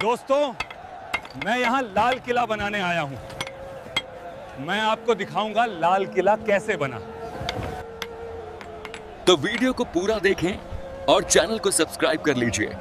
दोस्तों, मैं यहाँ लाल किला बनाने आया हूँ। मैं आपको दिखाऊंगा लाल किला कैसे बना। तो वीडियो को पूरा देखें और चैनल को सब्सक्राइब कर लीजिए।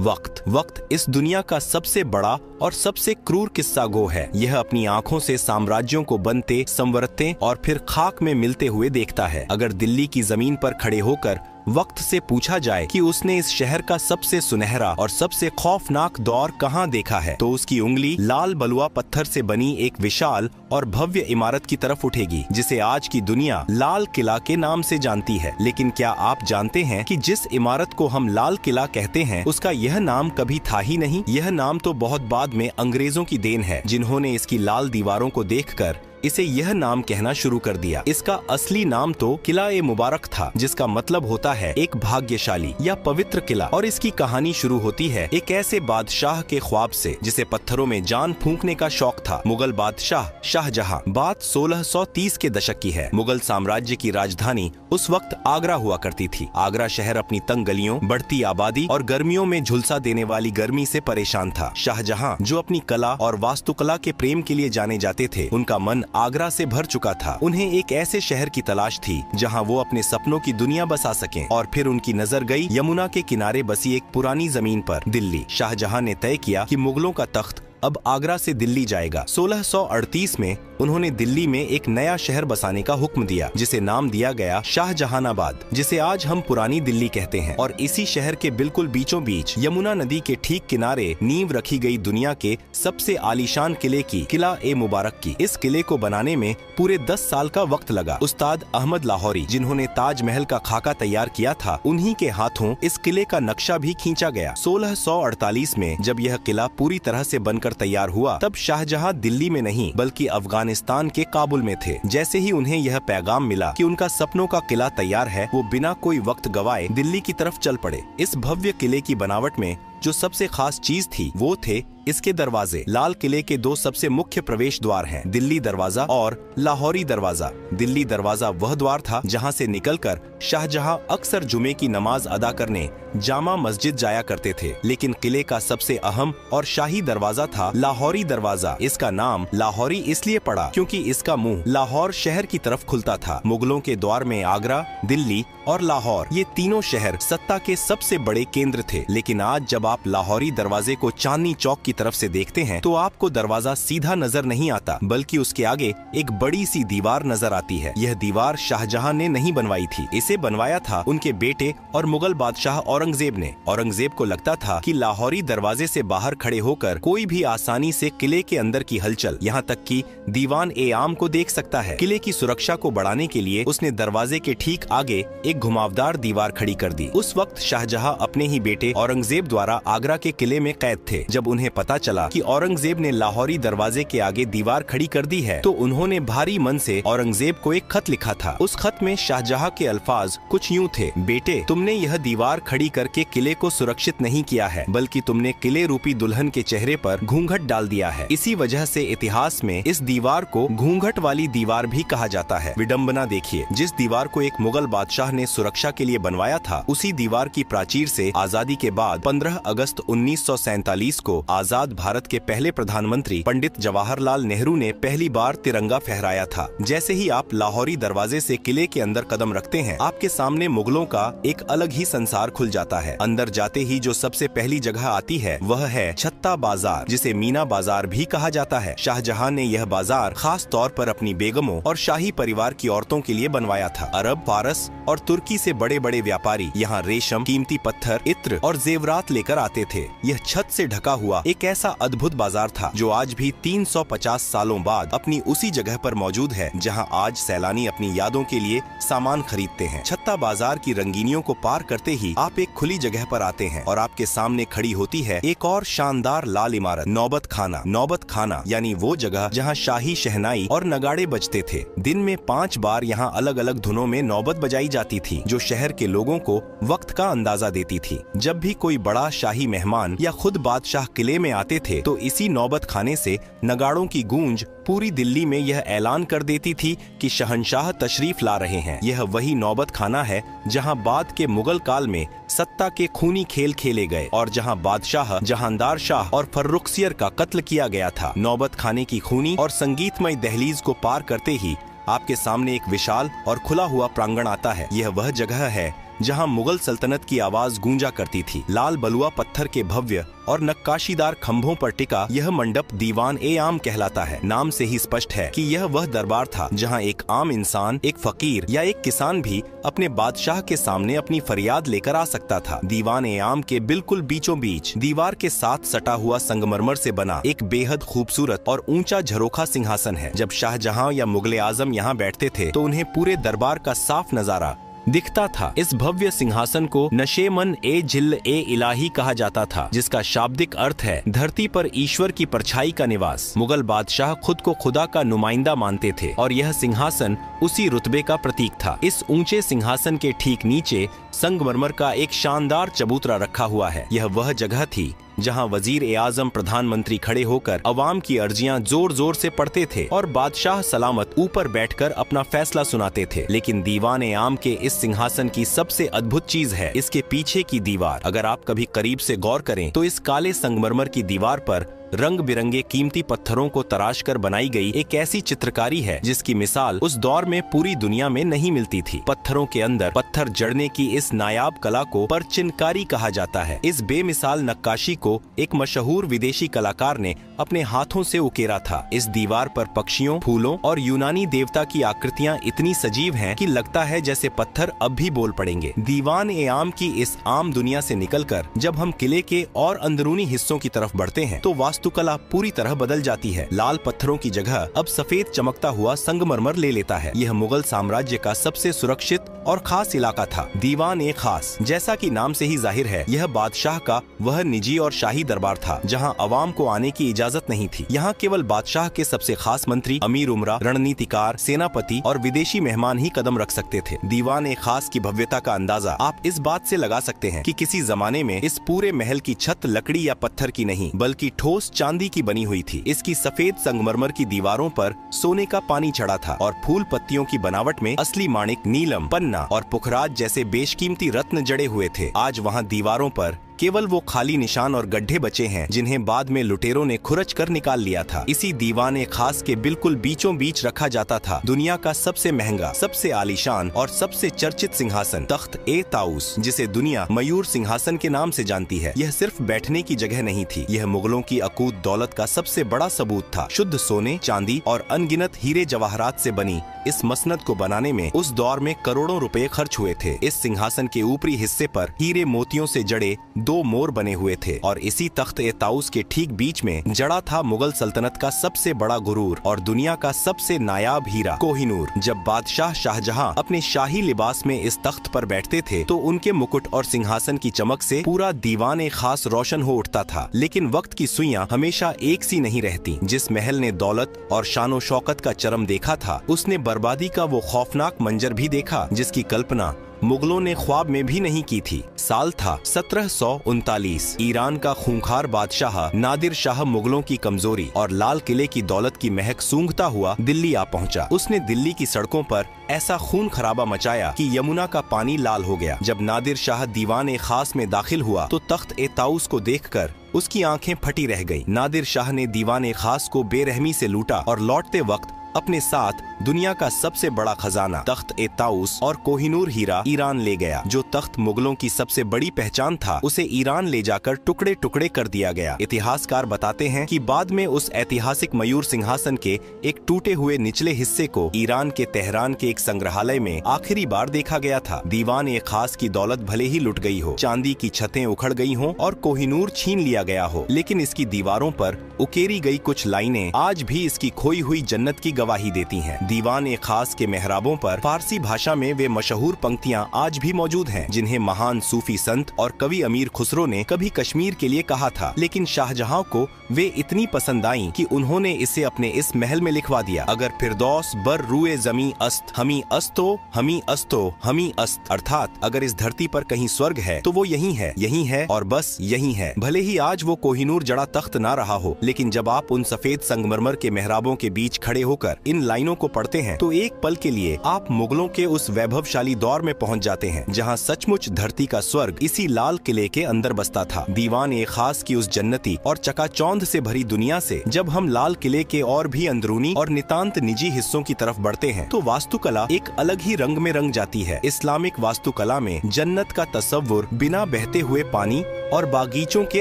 वक्त इस दुनिया का सबसे बड़ा और सबसे क्रूर किस्सा गो है। यह अपनी आंखों से साम्राज्यों को बनते, संवरते और फिर खाक में मिलते हुए देखता है। अगर दिल्ली की जमीन पर खड़े होकर वक्त से पूछा जाए कि उसने इस शहर का सबसे सुनहरा और सबसे खौफनाक दौर कहां देखा है, तो उसकी उंगली लाल बलुआ पत्थर से बनी एक विशाल और भव्य इमारत की तरफ उठेगी, जिसे आज की दुनिया लाल किला के नाम से जानती है। लेकिन क्या आप जानते हैं कि जिस इमारत को हम लाल किला कहते हैं, उसका यह नाम कभी था ही नहीं। यह नाम तो बहुत बाद में अंग्रेजों की देन है, जिन्होंने इसकी लाल दीवारों को देखकर इसे यह नाम कहना शुरू कर दिया। इसका असली नाम तो किला ए मुबारक था, जिसका मतलब होता है एक भाग्यशाली या पवित्र किला। और इसकी कहानी शुरू होती है एक ऐसे बादशाह के ख्वाब से जिसे पत्थरों में जान फूंकने का शौक था। मुगल बादशाह शाहजहां। बात 1630 के दशक की है। मुगल साम्राज्य की राजधानी उस वक्त आगरा हुआ करती थी। आगरा शहर अपनी तंग गलियों, बढ़ती आबादी और गर्मियों में झुलसा देने वाली गर्मी से परेशान था। शाहजहां, जो अपनी कला और वास्तुकला के प्रेम के लिए जाने जाते थे, उनका मन आगरा से भर चुका था। उन्हें एक ऐसे शहर की तलाश थी जहां वो अपने सपनों की दुनिया बसा सकें। और फिर उनकी नजर गई यमुना के किनारे बसी एक पुरानी जमीन पर, दिल्ली। शाहजहां ने तय किया कि मुगलों का तख्त अब आगरा से दिल्ली जाएगा। 1638 में उन्होंने दिल्ली में एक नया शहर बसाने का हुक्म दिया, जिसे नाम दिया गया शाहजहानाबाद, जिसे आज हम पुरानी दिल्ली कहते हैं। और इसी शहर के बिल्कुल बीचों बीच यमुना नदी के ठीक किनारे नींव रखी गई दुनिया के सबसे आलीशान किले की, किला ए मुबारक की। इस किले को बनाने में पूरे 10 साल का वक्त लगा। उस्ताद अहमद लाहौरी, जिन्होंने ताजमहल का खाका तैयार किया था, उन्हीं के हाथों इस किले का नक्शा भी खींचा गया। 1648 में जब यह किला पूरी तरह से बनकर तैयार हुआ, तब शाहजहां दिल्ली में नहीं बल्कि अफगानिस्तान के काबुल में थे। जैसे ही उन्हें यह पैगाम मिला कि उनका सपनों का किला तैयार है, वो बिना कोई वक्त गवाए दिल्ली की तरफ चल पड़े। इस भव्य किले की बनावट में जो सबसे खास चीज थी, वो थे इसके दरवाजे। लाल किले के 2 सबसे मुख्य प्रवेश द्वार हैं, दिल्ली दरवाजा और लाहौरी दरवाजा। दिल्ली दरवाजा वह द्वार था जहां से निकलकर शाहजहां अक्सर जुमे की नमाज अदा करने जामा मस्जिद जाया करते थे। लेकिन किले का सबसे अहम और शाही दरवाजा था लाहौरी दरवाजा। इसका नाम लाहौरी इसलिए पड़ा क्योंकि इसका मुंह लाहौर शहर की तरफ खुलता था। मुगलों के द्वार में आगरा, दिल्ली और लाहौर, ये तीनों शहर सत्ता के सबसे बड़े केंद्र थे। लेकिन आज जब आप लाहौरी दरवाजे को चांदनी चौक की तरफ से देखते हैं, तो आपको दरवाजा सीधा नजर नहीं आता, बल्कि उसके आगे एक बड़ी सी दीवार नजर आती है। यह दीवार शाहजहां ने नहीं बनवाई थी, इसे बनवाया था उनके बेटे और मुगल बादशाह औरंगजेब ने। औरंगजेब को लगता था कि लाहौरी दरवाजे से बाहर खड़े होकर कोई भी आसानी से किले के अंदर की हलचल, यहाँ तक कि दीवान ए आम को देख सकता है। किले की सुरक्षा को बढ़ाने के लिए उसने दरवाजे के ठीक आगे एक घुमावदार दीवार खड़ी कर दी। उस वक्त शाहजहां अपने ही बेटे औरंगजेब द्वारा आगरा के किले में कैद थे। जब उन्हें पता चला कि औरंगजेब ने लाहौरी दरवाजे के आगे दीवार खड़ी कर दी है, तो उन्होंने भारी मन से औरंगजेब को एक खत लिखा था। उस खत में शाहजहां के अल्फाज कुछ यूं थे: बेटे, तुमने यह दीवार खड़ी करके किले को सुरक्षित नहीं किया है, बल्कि तुमने किले रूपी दुल्हन के चेहरे पर घूंघट डाल दिया है। इसी वजह से इतिहास में इस दीवार को घूंघट वाली दीवार भी कहा जाता है। विडंबना देखिए, जिस दीवार को एक मुगल बादशाह ने सुरक्षा के लिए बनवाया था, उसी दीवार की प्राचीर से आजादी के बाद 15 अगस्त 1947 को आजाद भारत के पहले प्रधानमंत्री पंडित जवाहरलाल नेहरू ने पहली बार तिरंगा फहराया था। जैसे ही आप लाहौरी दरवाजे से किले के अंदर कदम रखते हैं, आपके सामने मुगलों का एक अलग ही संसार खुल जाता है। अंदर जाते ही जो सबसे पहली जगह आती है, वह है छत्ता बाजार, जिसे मीना बाजार भी कहा जाता है। शाहजहां ने यह बाजार खास तौर पर अपनी बेगमों और शाही परिवार की औरतों के लिए बनवाया था। अरब, फारस और तुर्की से बड़े बड़े व्यापारी यहाँ रेशम, कीमती पत्थर, इत्र और जेवरात लेकर आते थे। यह छत से ढका हुआ एक ऐसा अद्भुत बाजार था जो आज भी 350 सालों बाद अपनी उसी जगह पर मौजूद है जहां आज सैलानी अपनी यादों के लिए सामान खरीदते हैं। छत्ता बाजार की रंगीनियों को पार करते ही आप एक खुली जगह पर आते हैं और आपके सामने खड़ी होती है एक और शानदार लाल इमारत, नौबत खाना। नौबत खाना यानी वो जगह जहां शाही शहनाई और नगाड़े बजते थे। दिन में 5 बार यहाँ अलग अलग धुनों में नौबत बजाई जाती थी, जो शहर के लोगों को वक्त का अंदाजा देती थी। जब भी कोई बड़ा शाही मेहमान या खुद बादशाह किले में आते थे तो इसी नौबत खाने से नगाड़ों की गूंज पूरी दिल्ली में यह ऐलान कर देती थी कि शहंशाह तशरीफ ला रहे हैं। यह वही नौबत खाना है जहां बाद के मुगल काल में सत्ता के खूनी खेल खेले गए और जहां बादशाह जहांदार शाह और फर्रुखसियर का कत्ल किया गया था। नौबत खाने की खूनी और संगीतमय दहलीज को पार करते ही आपके सामने एक विशाल और खुला हुआ प्रांगण आता है। यह वह जगह है जहां मुगल सल्तनत की आवाज गूंजा करती थी। लाल बलुआ पत्थर के भव्य और नक्काशीदार खंभों पर टिका यह मंडप दीवान-ए-आम कहलाता है। नाम से ही स्पष्ट है कि यह वह दरबार था जहां एक आम इंसान, एक फकीर या एक किसान भी अपने बादशाह के सामने अपनी फरियाद लेकर आ सकता था। दीवान-ए-आम के बिल्कुल बीचों बीच दीवार के साथ सटा हुआ संगमरमर से बना एक बेहद खूबसूरत और ऊंचा झरोखा सिंहासन है। जब शाहजहां या मुगले आजम यहाँ बैठते थे तो उन्हें पूरे दरबार का साफ नजारा दिखता था। इस भव्य सिंहासन को नशेमन ए जिल ए इलाही कहा जाता था, जिसका शाब्दिक अर्थ है धरती पर ईश्वर की परछाई का निवास। मुगल बादशाह खुद को खुदा का नुमाइंदा मानते थे और यह सिंहासन उसी रुतबे का प्रतीक था। इस ऊंचे सिंहासन के ठीक नीचे संगमरमर का एक शानदार चबूतरा रखा हुआ है। यह वह जगह थी जहां वजीर-ए-आजम प्रधानमंत्री खड़े होकर अवाम की अर्जियां जोर जोर से पढ़ते थे और बादशाह सलामत ऊपर बैठकर अपना फैसला सुनाते थे। लेकिन दीवान-ए-आम के इस सिंहासन की सबसे अद्भुत चीज है इसके पीछे की दीवार। अगर आप कभी करीब से गौर करें तो इस काले संगमरमर की दीवार पर रंग बिरंगे कीमती पत्थरों को तराश कर बनाई गई एक ऐसी चित्रकारी है जिसकी मिसाल उस दौर में पूरी दुनिया में नहीं मिलती थी। पत्थरों के अंदर पत्थर जड़ने की इस नायाब कला को परचिनकारी कहा जाता है। इस बेमिसाल नक्काशी को एक मशहूर विदेशी कलाकार ने अपने हाथों से उकेरा था। इस दीवार पर पक्षियों, फूलों और यूनानी देवता की आकृतियाँ इतनी सजीव हैं कि लगता है जैसे पत्थर अब भी बोल पड़ेंगे। दीवान-ए-आम की इस आम दुनिया से निकलकर जब हम किले के और अंदरूनी हिस्सों की तरफ बढ़ते हैं तो वास्तुकला पूरी तरह बदल जाती है। लाल पत्थरों की जगह अब सफेद चमकता हुआ संगमरमर ले लेता है। यह मुगल साम्राज्य का सबसे सुरक्षित और खास इलाका था। दीवान-ए-खास, जैसा कि नाम से ही जाहिर है, यह बादशाह का वह निजी और शाही दरबार था जहां अवाम को आने की इजाजत नहीं थी। यहाँ केवल बादशाह के सबसे खास मंत्री, अमीर उमरा, रणनीतिकार, सेनापति और विदेशी मेहमान ही कदम रख सकते थे। दीवान-ए-खास की भव्यता का अंदाजा आप इस बात से लगा सकते हैं कि किसी जमाने में इस पूरे महल की छत लकड़ी या पत्थर की नहीं बल्कि ठोस चांदी की बनी हुई थी। इसकी सफेद संगमरमर की दीवारों पर सोने का पानी चढ़ा था और फूल पत्तियों की बनावट में असली माणिक, नीलम, पन्ना और पुखराज जैसे बेशकीमती रत्न जड़े हुए थे। आज वहाँ दीवारों पर केवल वो खाली निशान और गड्ढे बचे हैं जिन्हें बाद में लुटेरों ने खुरच कर निकाल लिया था। इसी दीवान-ए-खास के बिल्कुल बीचों बीच रखा जाता था दुनिया का सबसे महंगा, सबसे आलीशान और सबसे चर्चित सिंहासन, तख्त-ए-ताऊस, जिसे दुनिया मयूर सिंहासन के नाम से जानती है। यह सिर्फ बैठने की जगह नहीं थी, यह मुगलों की अकूत दौलत का सबसे बड़ा सबूत था। शुद्ध सोने, चांदी और अनगिनत हीरे जवाहरात से बनी इस मसनद को बनाने में उस दौर में करोड़ों रुपए खर्च हुए थे। इस सिंहासन के ऊपरी हिस्से पर हीरे मोतियों से जड़े 2 मोर बने हुए थे और इसी तख्त-ए-ताऊस के ठीक बीच में जड़ा था मुगल सल्तनत का सबसे बड़ा गुरूर और दुनिया का सबसे नायाब हीरा, कोहिनूर। जब बादशाह शाहजहां अपने शाही लिबास में इस तख्त पर बैठते थे तो उनके मुकुट और सिंहासन की चमक से पूरा दीवान-ए-खास रोशन हो उठता था। लेकिन वक्त की सुइयां हमेशा एक सी नहीं रहती। जिस महल ने दौलत और शानो शौकत का चरम देखा था, उसने बर्बादी का वो खौफनाक मंजर भी देखा जिसकी कल्पना मुगलों ने ख्वाब में भी नहीं की थी। साल था 1739। ईरान का खूंखार बादशाह नादिर शाह मुगलों की कमजोरी और लाल किले की दौलत की महक सूंघता हुआ दिल्ली आ पहुंचा। उसने दिल्ली की सड़कों पर ऐसा खून खराबा मचाया कि यमुना का पानी लाल हो गया। जब नादिर शाह दीवान-ए-खास में दाखिल हुआ तो तख्त-ए-ताऊस को देखकर उसकी आंखें फटी रह गईं। नादिर शाह ने दीवान-ए-खास को बेरहमी से लूटा और लौटते वक्त अपने साथ दुनिया का सबसे बड़ा खजाना, तख्त-ए-ताऊस और कोहिनूर हीरा ईरान ले गया। जो तख्त मुगलों की सबसे बड़ी पहचान था, उसे ईरान ले जाकर टुकड़े टुकड़े कर दिया गया। इतिहासकार बताते हैं कि बाद में उस ऐतिहासिक मयूर सिंहासन के एक टूटे हुए निचले हिस्से को ईरान के तेहरान के एक संग्रहालय में आखिरी बार देखा गया था। दीवान-ए-खास की दौलत भले ही लुट गई हो, चांदी की छतें उखड़ गई हों और कोहिनूर छीन लिया गया हो, लेकिन इसकी दीवारों पर उकेरी गई कुछ लाइनें आज भी इसकी खोई हुई जन्नत की गवाही देती हैं। दीवान-ए-खास के मेहराबों पर फारसी भाषा में वे मशहूर पंक्तियां आज भी मौजूद हैं, जिन्हें महान सूफी संत और कवि अमीर खुसरो ने कभी कश्मीर के लिए कहा था, लेकिन शाहजहां को वे इतनी पसंद आईं कि उन्होंने इसे अपने इस महल में लिखवा दिया। अगर फिरदौस बर रूए जमी अस्त हमी अस्तो हमी अस्तो हमी अस्त, अर्थात अगर इस धरती पर कहीं स्वर्ग है तो वो यही है और बस यही है। भले ही आज वो कोहिनूर जड़ा तख्त ना रहा हो, लेकिन जब आप उन सफेद संगमरमर के मेहराबों के बीच खड़े होकर इन लाइनों को पढ़ते हैं तो एक पल के लिए आप मुगलों के उस वैभवशाली दौर में पहुंच जाते हैं जहां सचमुच धरती का स्वर्ग इसी लाल किले के अंदर बसता था। दीवान-ए-खास की उस जन्नती और चकाचौंध से भरी दुनिया से जब हम लाल किले के और भी अंदरूनी और नितांत निजी हिस्सों की तरफ बढ़ते हैं तो वास्तुकला एक अलग ही रंग में रंग जाती है। इस्लामिक वास्तुकला में जन्नत का तस्वुर बिना बहते हुए पानी और बागीचों के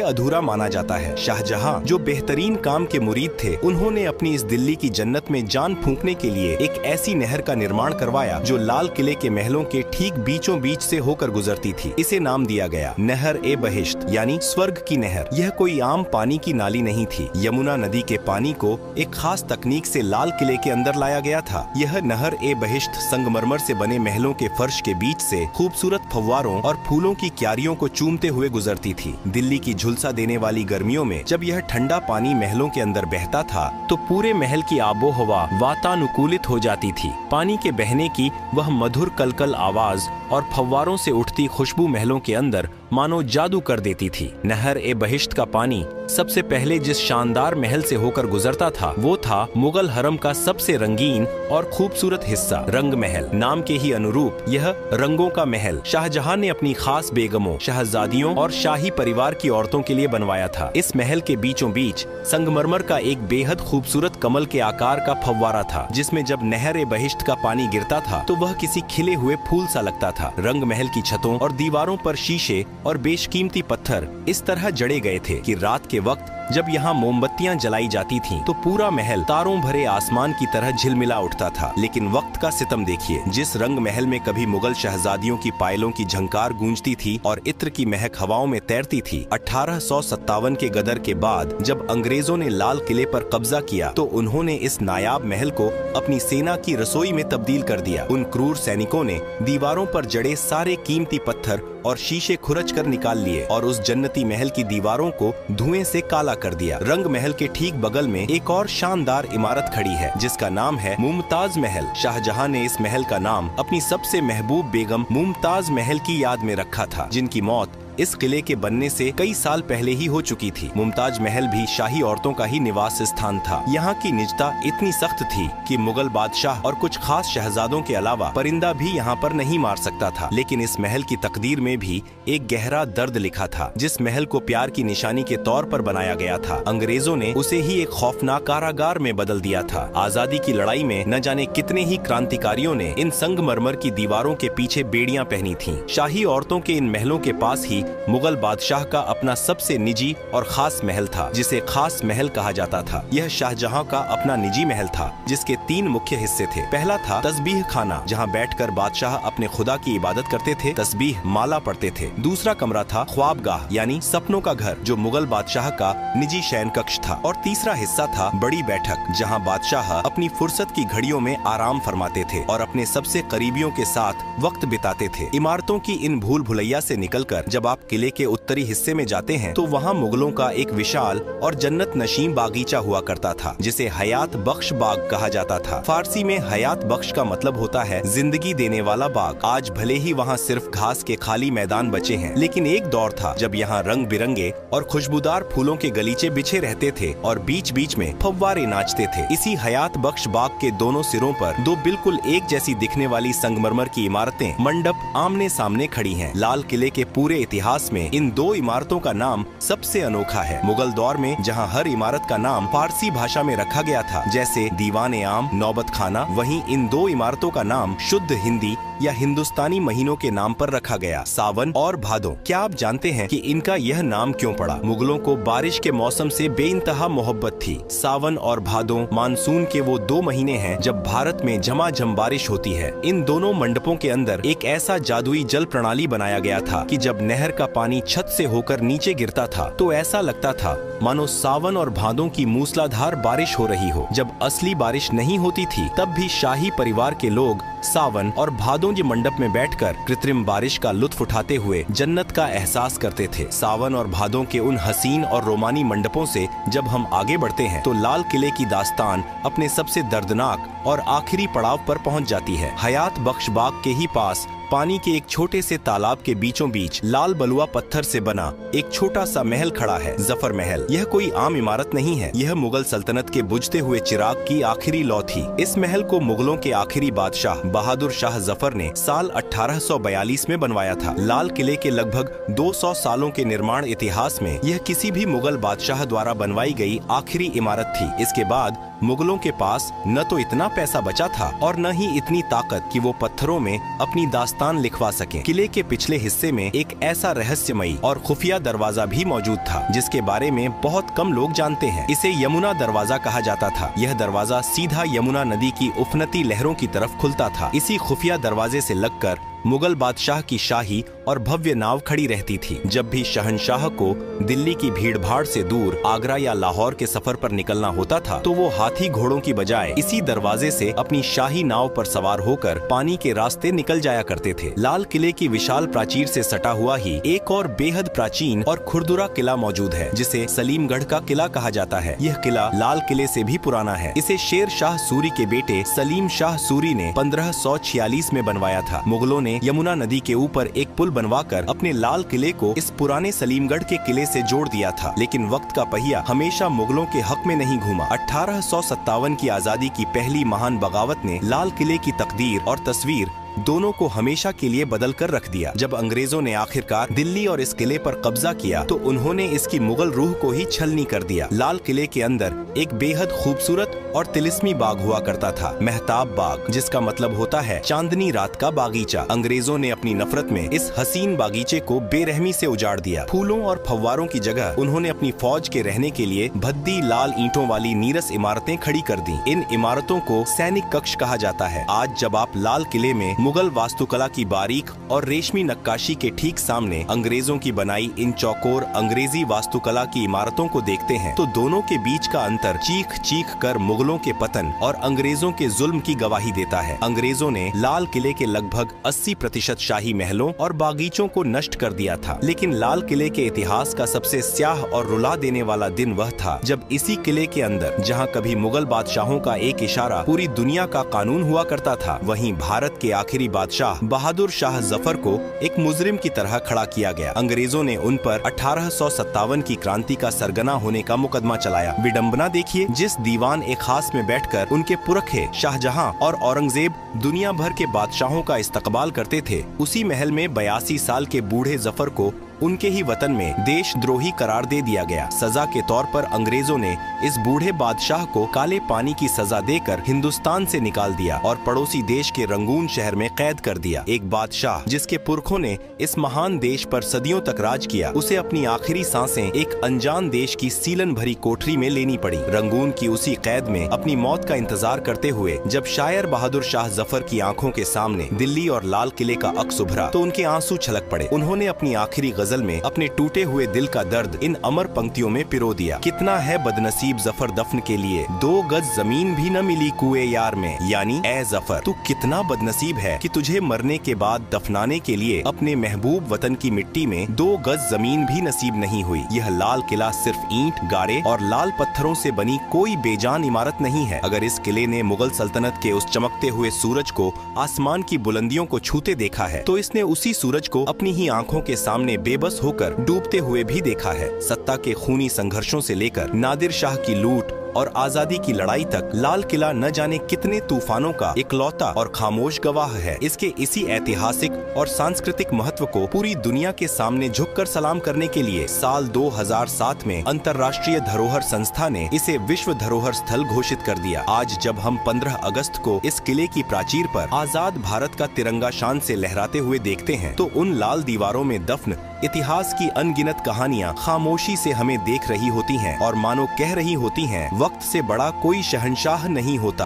अधूरा माना जाता है। शाहजहां जो बेहतरीन काम के मुरीद थे, उन्होंने अपनी इस दिल्ली की जन्नत में जान फूंकने के लिए एक ऐसी नहर का निर्माण करवाया जो लाल किले के महलों के ठीक बीचों बीच से होकर गुजरती थी। इसे नाम दिया गया नहर-ए-बहिश्त, यानी स्वर्ग की नहर। यह कोई आम पानी की नाली नहीं थी। यमुना नदी के पानी को एक खास तकनीक से लाल किले के अंदर लाया गया था। यह नहर-ए-बहिश्त संगमरमर से बने महलों के फर्श के बीच से खूबसूरत फव्वारों और फूलों की क्यारियों को चूमते हुए गुजरती थी। दिल्ली की झुलसा देने वाली गर्मियों में जब यह ठंडा पानी महलों के अंदर बहता था तो पूरे महल की आबो हवा वातानुकूलित हो जाती थी। पानी के बहने की वह मधुर कलकल आवाज और फव्वारों से उठती खुशबू महलों के अंदर मानो जादू कर देती थी। नहर-ए-बहिश्त का पानी सबसे पहले जिस शानदार महल से होकर गुजरता था वो था मुगल हरम का सबसे रंगीन और खूबसूरत हिस्सा, रंग महल। नाम के ही अनुरूप यह रंगों का महल शाहजहां ने अपनी खास बेगमों, शहजादियों और शाही परिवार की औरतों के लिए बनवाया था। इस महल के बीचों बीच संगमरमर का एक बेहद खूबसूरत कमल के आकार का फव्वारा था, जिसमें जब नहर-ए-बहिश्त का पानी गिरता था तो वह किसी खिले हुए फूल सा लगता था। रंग महल की छतों और दीवारों पर शीशे और बेशकीमती पत्थर इस तरह जड़े गए थे कि रात के वक्त जब यहाँ मोमबत्तियां जलाई जाती थीं, तो पूरा महल तारों भरे आसमान की तरह झिलमिला उठता था। लेकिन वक्त का सितम देखिए, जिस रंग महल में कभी मुगल शहजादियों की पायलों की झंकार गूंजती थी और इत्र की महक हवाओं में तैरती थी, 1857 के गदर के बाद जब अंग्रेजों ने लाल किले पर कब्जा किया तो उन्होंने इस नायाब महल को अपनी सेना की रसोई में तब्दील कर दिया। उन क्रूर सैनिकों ने दीवारों पर जड़े सारे कीमती पत्थर और शीशे खुरच कर निकाल लिए और उस जन्नती महल की दीवारों को धुएं से काला कर दिया। रंग महल के ठीक बगल में एक और शानदार इमारत खड़ी है जिसका नाम है मुमताज महल। शाहजहां ने इस महल का नाम अपनी सबसे महबूब बेगम मुमताज महल की याद में रखा था, जिनकी मौत इस किले के बनने से कई साल पहले ही हो चुकी थी। मुमताज महल भी शाही औरतों का ही निवास स्थान था। यहाँ की निजता इतनी सख्त थी कि मुगल बादशाह और कुछ खास शहजादों के अलावा परिंदा भी यहाँ पर नहीं मार सकता था। लेकिन इस महल की तकदीर में भी एक गहरा दर्द लिखा था। जिस महल को प्यार की निशानी के तौर पर बनाया गया था, अंग्रेजों ने उसे ही एक खौफनाक कारागार में बदल दिया था। आजादी की लड़ाई में न जाने कितने ही क्रांतिकारियों ने इन संगमरमर की दीवारों के पीछे बेड़ियां पहनी थीं। शाही औरतों के इन महलों के पास ही मुगल बादशाह का अपना सबसे निजी और खास महल था, जिसे खास महल कहा जाता था। यह शाहजहां का अपना निजी महल था, जिसके 3 मुख्य हिस्से थे। पहला था तस्बीह खाना, जहां बैठकर बादशाह अपने खुदा की इबादत करते थे, तस्बीह माला पढ़ते थे। दूसरा कमरा था ख्वाबगाह, यानी सपनों का घर, जो मुगल बादशाह का निजी शयन कक्ष था। और तीसरा हिस्सा था बड़ी बैठक, जहाँ बादशाह अपनी फुर्सत की घड़ियों में आराम फरमाते थे और अपने सबसे करीबियों के साथ वक्त बिताते थे। इमारतों की इन भूल भुलैया से निकलकर जब आप किले के उत्तरी हिस्से में जाते हैं तो वहाँ मुगलों का एक विशाल और जन्नत नशीम बागीचा हुआ करता था, जिसे हयात बख्श बाग कहा जाता था। फारसी में हयात बख्श का मतलब होता है जिंदगी देने वाला बाग। आज भले ही वहाँ सिर्फ घास के खाली मैदान बचे हैं, लेकिन एक दौर था जब यहाँ रंग बिरंगे और खुशबूदार फूलों के गलीचे बिछे रहते थे और बीच बीच में फव्वारे नाचते थे। इसी हयात बख्श बाग के दोनों सिरों पर 2 बिल्कुल एक जैसी दिखने वाली संगमरमर की इमारतें मंडप आमने सामने खड़ी हैं। लाल किले के पूरे इतिहास में इन 2 इमारतों का नाम सबसे अनोखा है। मुगल दौर में जहां हर इमारत का नाम फारसी भाषा में रखा गया था, जैसे दीवान-ए-आम, नौबत खाना, वहीं इन 2 इमारतों का नाम शुद्ध हिंदी या हिंदुस्तानी महीनों के नाम पर रखा गया, सावन और भादो। क्या आप जानते हैं कि इनका यह नाम क्यों पड़ा? मुगलों को बारिश के मौसम से बेइंतहा मोहब्बत थी। सावन और भादो मानसून के वो 2 महीने हैं जब भारत में झमाझम बारिश होती है। इन दोनों मंडपों के अंदर एक ऐसा जादुई जल प्रणाली बनाया गया था कि जब नहर का पानी छत से होकर नीचे गिरता था तो ऐसा लगता था मानो सावन और भादों की मूसलाधार बारिश हो रही हो। जब असली बारिश नहीं होती थी तब भी शाही परिवार के लोग सावन और भादों के मंडप में बैठकर कृत्रिम बारिश का लुत्फ उठाते हुए जन्नत का एहसास करते थे। सावन और भादों के उन हसीन और रोमानी मंडपों से जब हम आगे बढ़ते हैं तो लाल किले की दास्तान अपने सबसे दर्दनाक और आखिरी पड़ाव पर पहुंच जाती है। हयात बख्श बाग के ही पास पानी के एक छोटे से तालाब के बीचों बीच लाल बलुआ पत्थर से बना एक छोटा सा महल खड़ा है, जफर महल। यह कोई आम इमारत नहीं है, यह मुगल सल्तनत के बुझते हुए चिराग की आखिरी लौ थी। इस महल को मुगलों के आखिरी बादशाह बहादुर शाह जफर ने साल 1842 में बनवाया था। लाल किले के लगभग 200 सालों के निर्माण इतिहास में यह किसी भी मुगल बादशाह द्वारा बनवाई गई आखिरी इमारत थी। इसके बाद मुगलों के पास न तो इतना पैसा बचा था और न ही इतनी ताकत कि वो पत्थरों में अपनी दास्तान लिखवा सकें। किले के पिछले हिस्से में एक ऐसा रहस्यमयी और खुफिया दरवाजा भी मौजूद था जिसके बारे में बहुत कम लोग जानते हैं। इसे यमुना दरवाजा कहा जाता था। यह दरवाजा सीधा यमुना नदी की उफनती लहरों की तरफ खुलता था। इसी खुफिया दरवाजे से लगकर मुगल बादशाह की शाही और भव्य नाव खड़ी रहती थी। जब भी शहंशाह को दिल्ली की भीड़-भाड़ से दूर आगरा या लाहौर के सफर पर निकलना होता था तो वो हाथी घोड़ों की बजाय इसी दरवाजे से अपनी शाही नाव पर सवार होकर पानी के रास्ते निकल जाया करते थे। लाल किले की विशाल प्राचीर से सटा हुआ ही एक और बेहद प्राचीन और खुरदुरा किला मौजूद है जिसे सलीमगढ़ का किला कहा जाता है। यह किला लाल किले से भी पुराना है। इसे शेर शाह सूरी के बेटे सलीम शाह सूरी ने 1546 में बनवाया था। मुगलों ने यमुना नदी के ऊपर एक पुल बनवाकर अपने लाल किले को इस पुराने सलीमगढ़ के किले से जोड़ दिया था। लेकिन वक्त का पहिया हमेशा मुगलों के हक में नहीं घूमा। 1857 की आजादी की पहली महान बगावत ने लाल किले की तकदीर और तस्वीर दोनों को हमेशा के लिए बदल कर रख दिया। जब अंग्रेजों ने आखिरकार दिल्ली और इस किले पर कब्जा किया तो उन्होंने इसकी मुगल रूह को ही छलनी कर दिया। लाल किले के अंदर एक बेहद खूबसूरत और तिलिस्मी बाग हुआ करता था, मेहताब बाग, जिसका मतलब होता है चांदनी रात का बागीचा। अंग्रेजों ने अपनी नफरत में इस हसीन बागीचे को बेरहमी से उजाड़ दिया। फूलों और फव्वारों की जगह उन्होंने अपनी फौज के रहने के लिए भद्दी लाल ईंटों वाली नीरस इमारतें खड़ी कर दी। इन इमारतों को सैनिक कक्ष कहा जाता है। आज जब आप लाल किले में मुगल वास्तुकला की बारीक और रेशमी नक्काशी के ठीक सामने अंग्रेजों की बनाई इन चौकोर अंग्रेजी वास्तुकला की इमारतों को देखते हैं तो दोनों के बीच का अंतर चीख चीख कर मुगलों के पतन और अंग्रेजों के जुल्म की गवाही देता है। अंग्रेजों ने लाल किले के लगभग 80% शाही महलों और बागीचों को नष्ट कर दिया था। लेकिन लाल किले के इतिहास का सबसे स्याह और रुला देने वाला दिन वह था जब इसी किले के अंदर, जहाँ कभी मुगल बादशाहों का एक इशारा पूरी दुनिया का कानून हुआ करता था, वहीं भारत के आखिरी बादशाह बहादुर शाह जफर को एक मुजरिम की तरह खड़ा किया गया। अंग्रेजों ने उन पर 1857 की क्रांति का सरगना होने का मुकदमा चलाया। विडंबना देखिए, जिस दीवान ए खास में बैठकर उनके पुरखे शाहजहां और औरंगजेब दुनिया भर के बादशाहों का इस्तकबाल करते थे, उसी महल में 82 साल के बूढ़े जफर को उनके ही वतन में देशद्रोही करार दे दिया गया। सजा के तौर पर अंग्रेजों ने इस बूढ़े बादशाह को काले पानी की सजा देकर हिंदुस्तान से निकाल दिया और पड़ोसी देश के रंगून शहर में कैद कर दिया। एक बादशाह जिसके पुरखों ने इस महान देश पर सदियों तक राज किया, उसे अपनी आखिरी सांसें एक अनजान देश की सीलन भरी कोठरी में लेनी पड़ी। रंगून की उसी कैद में अपनी मौत का इंतजार करते हुए जब शायर बहादुर शाह जफर की आंखों के सामने दिल्ली और लाल किले का अक्स उभरा तो उनके आंसू छलक पड़े। उन्होंने अपनी आखिरी गजल में अपने टूटे हुए दिल का दर्द इन अमर पंक्तियों में पिरो दिया। कितना है बदनसीब जफर दफन के लिए, 2 गज जमीन भी न मिली कुएं यार में। यानी ए जफर, तू कितना बदनसीब है कि तुझे मरने के बाद दफनाने के लिए अपने महबूब वतन की मिट्टी में 2 गज जमीन भी नसीब नहीं हुई। यह लाल किला सिर्फ ईंट, गारे और लाल पत्थरों से बनी कोई बेजान इमारत नहीं है। अगर इस किले ने मुगल सल्तनत के उस चमकते हुए सूरज को आसमान की बुलंदियों को छूते देखा है तो इसने उसी सूरज को अपनी ही आंखों के सामने बेबस होकर डूबते हुए भी देखा है। सत्ता के खूनी संघर्षों से लेकर नादिर शाह की लूट और आजादी की लड़ाई तक लाल किला न जाने कितने तूफानों का इकलौता और खामोश गवाह है। इसके इसी ऐतिहासिक और सांस्कृतिक महत्व को पूरी दुनिया के सामने झुककर सलाम करने के लिए साल 2007 में अंतर्राष्ट्रीय धरोहर संस्था ने इसे विश्व धरोहर स्थल घोषित कर दिया। आज जब हम 15 अगस्त को इस किले की प्राचीर पर आजाद भारत का तिरंगा शान से लहराते हुए देखते हैं तो उन लाल दीवारों में दफन इतिहास की अनगिनत कहानियां खामोशी से हमें देख रही होती हैं और मानो कह रही होती हैं, वक्त से बड़ा कोई शहंशाह नहीं होता।